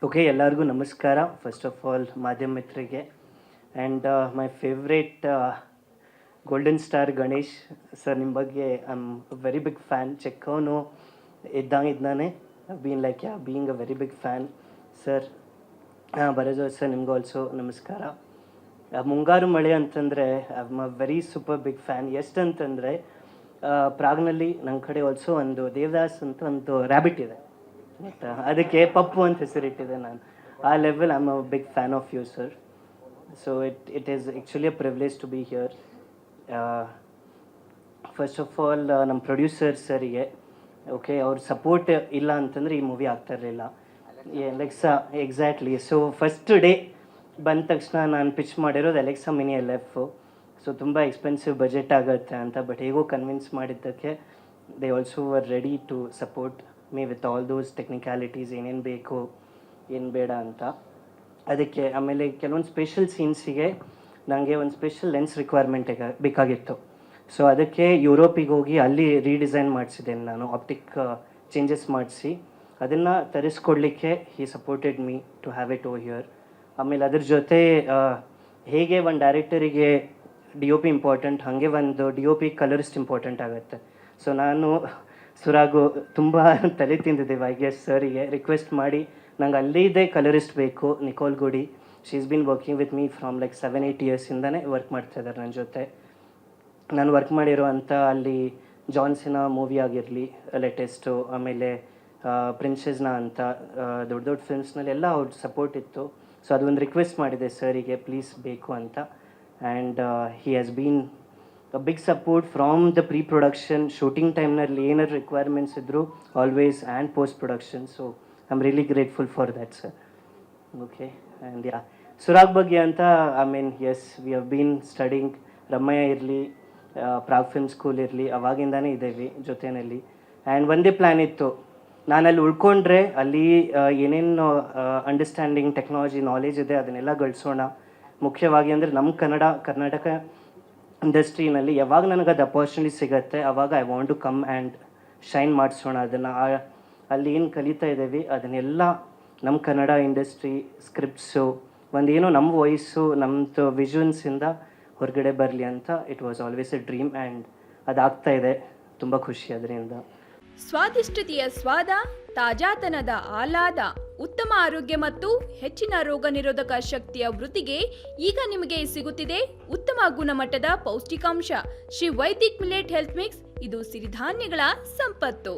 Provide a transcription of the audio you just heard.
Okay, ಎಲ್ಲರಿಗೂ ನಮಸ್ಕಾರ. First of all ಮಾಧ್ಯಮ ಮಿತ್ರರಿಗೆ and my favourite golden star Ganesh sir, ನಿಮ್ಮ ಬಗ್ಗೆ I am very big fan. ಚೆಕ್ಕವನು ಇದ್ದಾನೆ. Being a very big fan sir. ಬರೋದು ಸರ್, ನಿಮ್ಗೆ ಆಲ್ಸೋ ನಮಸ್ಕಾರ. ಮುಂಗಾರು ಮಳೆ ಅಂತಂದರೆ I am a very super big fan. ಎಷ್ಟಂತಂದರೆ ಪ್ರಾಗ್ನಲ್ಲಿ ನನ್ನ ಕಡೆ ಆಲ್ಸೋ ಒಂದು ದೇವದಾಸ್ ಅಂತ ಒಂದು ರ್ಯಾಬಿಟ್ ಇದೆ, ಮತ್ತು ಅದಕ್ಕೆ ಪಪ್ಪು ಅಂತ ಹೆಸರಿಟ್ಟಿದೆ. ನಾನು ಆ level I am a big fan of you sir. So it is actually a privilege to be here. First of all ನಮ್ಮ ಪ್ರೊಡ್ಯೂಸರ್ ಸರಿಗೆ ಓಕೆ, ಅವ್ರ ಸಪೋರ್ಟ್ ಇಲ್ಲ ಅಂತಂದರೆ ಈ ಮೂವಿ ಆಗ್ತಾ ಇರಲಿಲ್ಲ. ಎಕ್ಸಾಕ್ಟ್ಲಿ. ಸೊ ಫಸ್ಟ್ ಡೇ ಬಂದ ತಕ್ಷಣ ನಾನು ಪಿಚ್ ಮಾಡಿರೋದು ಅಲೆಕ್ಸಾ ಮಿನಿ LF. ಸೊ ತುಂಬ ಎಕ್ಸ್ಪೆನ್ಸಿವ್ ಬಜೆಟ್ ಆಗುತ್ತೆ ಅಂತ, ಬಟ್ ಹೇಗೋ ಕನ್ವಿನ್ಸ್ ಮಾಡಿದ್ದಕ್ಕೆ they also were ready to support me with all those technicalities, ಏನೇನು ಬೇಕು ಏನು ಬೇಡ ಅಂತ. ಅದಕ್ಕೆ ಆಮೇಲೆ ಕೆಲವೊಂದು ಸ್ಪೆಷಲ್ ಸೀನ್ಸಿಗೆ ನನಗೆ ಒಂದು ಸ್ಪೆಷಲ್ ಲೆನ್ಸ್ ರಿಕ್ವೈರ್ಮೆಂಟ್ ಬೇಕಾಗಿತ್ತು. ಸೊ ಅದಕ್ಕೆ ಯುರೋಪಿಗೆ ಹೋಗಿ ಅಲ್ಲಿ ರೀಡಿಸೈನ್ ಮಾಡಿಸಿದ್ದೇನೆ ನಾನು, ಆಪ್ಟಿಕ್ ಚೇಂಜಸ್ ಮಾಡಿಸಿ ಅದನ್ನು ತರಿಸ್ಕೊಡ್ಲಿಕ್ಕೆ he supported me to have it over here. ಆಮೇಲೆ ಅದ್ರ ಜೊತೆ ಹೇಗೆ ಒಂದು ಡೈರೆಕ್ಟರಿಗೆ DOP ಇಂಪಾರ್ಟೆಂಟ್, ಹಾಗೆ ಒಂದು DOP ಕಲರಿಸ್ಟ್ ಇಂಪಾರ್ಟೆಂಟ್ ಆಗುತ್ತೆ. ಸೊ ನಾನು ಸುರಾಗು ತುಂಬ ತಲೆ ತಿಂದಿದ್ದೇವೆ ಐ ಗೆಸ್ ಸರಿಗೆ ರಿಕ್ವೆಸ್ಟ್ ಮಾಡಿ, ನಂಗೆ ಅಲ್ಲಿದೆ ಕಲರಿಸ್ಟ್ ಬೇಕು, Nicole Goody. She is been working with me from like 7-8 ಇಯರ್ಸಿಂದನೇ ವರ್ಕ್ ಮಾಡ್ತಾಯಿದ್ದಾರೆ ನನ್ನ ಜೊತೆ. ನಾನು ವರ್ಕ್ ಮಾಡಿರೋ ಅಂಥ ಅಲ್ಲಿ ಜಾನ್ಸಿನ ಮೂವಿ ಆಗಿರಲಿ ಲೇಟೆಸ್ಟು, ಆಮೇಲೆ ಪ್ರಿನ್ಸೆಸ್ನ ಅಂತ ದೊಡ್ಡ ದೊಡ್ಡ ಫಿಲ್ಮ್ಸ್ನಲ್ಲಿ ಎಲ್ಲ ಅವ್ರ ಸಪೋರ್ಟ್ ಇತ್ತು. ಸೊ ಅದೊಂದು ರಿಕ್ವೆಸ್ಟ್ ಮಾಡಿದೆ ಸರಿಗೆ, ಪ್ಲೀಸ್ ಬೇಕು ಅಂತ. And he has been a big support from the preproduction, shooting ಟೈಮ್ನಲ್ಲಿ ಏನಾದ್ರು ರಿಕ್ವೈರ್ಮೆಂಟ್ಸ್ ಇದ್ದರು always, and post production. So I am really grateful for that sir. Okay, and Surag ಬಗ್ಗೆ ಅಂತ I mean yes, we have been studying. Ramayya ಇರಲಿ, Prague film school ಇರಲಿ, ಅವಾಗಿಂದನೇ ಇದ್ದೇವೆ ಜೊತೆಯಲ್ಲಿ. And ಒಂದೇ ಪ್ಲ್ಯಾನ್ ಇತ್ತು, ನಾನಲ್ಲಿ ಉಳ್ಕೊಂಡ್ರೆ ಅಲ್ಲಿ ಏನೇನು ಅಂಡರ್ಸ್ಟ್ಯಾಂಡಿಂಗ್ ಟೆಕ್ನಾಲಜಿ ನಾಲೆಜ್ ಇದೆ ಅದನ್ನೆಲ್ಲ ಗಳಿಸೋಣ. ಮುಖ್ಯವಾಗಿ ಅಂದರೆ ನಮ್ಮ ಕರ್ನಾಟಕ ಇಂಡಸ್ಟ್ರಿನಲ್ಲಿ ಯಾವಾಗ ನನಗೆ ಅದು ಅಪಾರ್ಚುನಿಟಿ ಸಿಗುತ್ತೆ ಆವಾಗ I want to come and shine ಮಾಡಿಸೋಣ. ಅದನ್ನು ಅಲ್ಲಿ ಏನು ಕಲಿತಾ ಇದ್ದೇವೆ ಅದನ್ನೆಲ್ಲ ನಮ್ಮ ಕನ್ನಡ ಇಂಡಸ್ಟ್ರಿ ಸ್ಕ್ರಿಪ್ಟ್ಸು ಒಂದೇನೋ ನಮ್ಮ ವಾಯ್ಸು ನಮ್ಮದು ವಿಷನ್ಸಿಂದ ಹೊರಗಡೆ ಬರಲಿ ಅಂತ. It was always a dream and ಅದಾಗ್ತಾ ಇದೆ. ತುಂಬ ಖುಷಿ ಅದರಿಂದ. ಸ್ವಾದಿಷ್ಟತೆಯ ಸ್ವಾದ, ತಾಜಾತನದ ಆಹ್ಲಾದ, ಉತ್ತಮ ಆರೋಗ್ಯ ಮತ್ತು ಹೆಚ್ಚಿನ ರೋಗ ನಿರೋಧಕ ಶಕ್ತಿಯ ವೃದ್ಧಿಗೆ ಈಗ ನಿಮಗೆ ಸಿಗುತ್ತಿದೆ ಉತ್ತಮ ಗುಣಮಟ್ಟದ ಪೌಷ್ಟಿಕಾಂಶ Shri Vaidik millet health mix. ಇದು ಸಿರಿಧಾನ್ಯಗಳ ಸಂಪತ್ತು.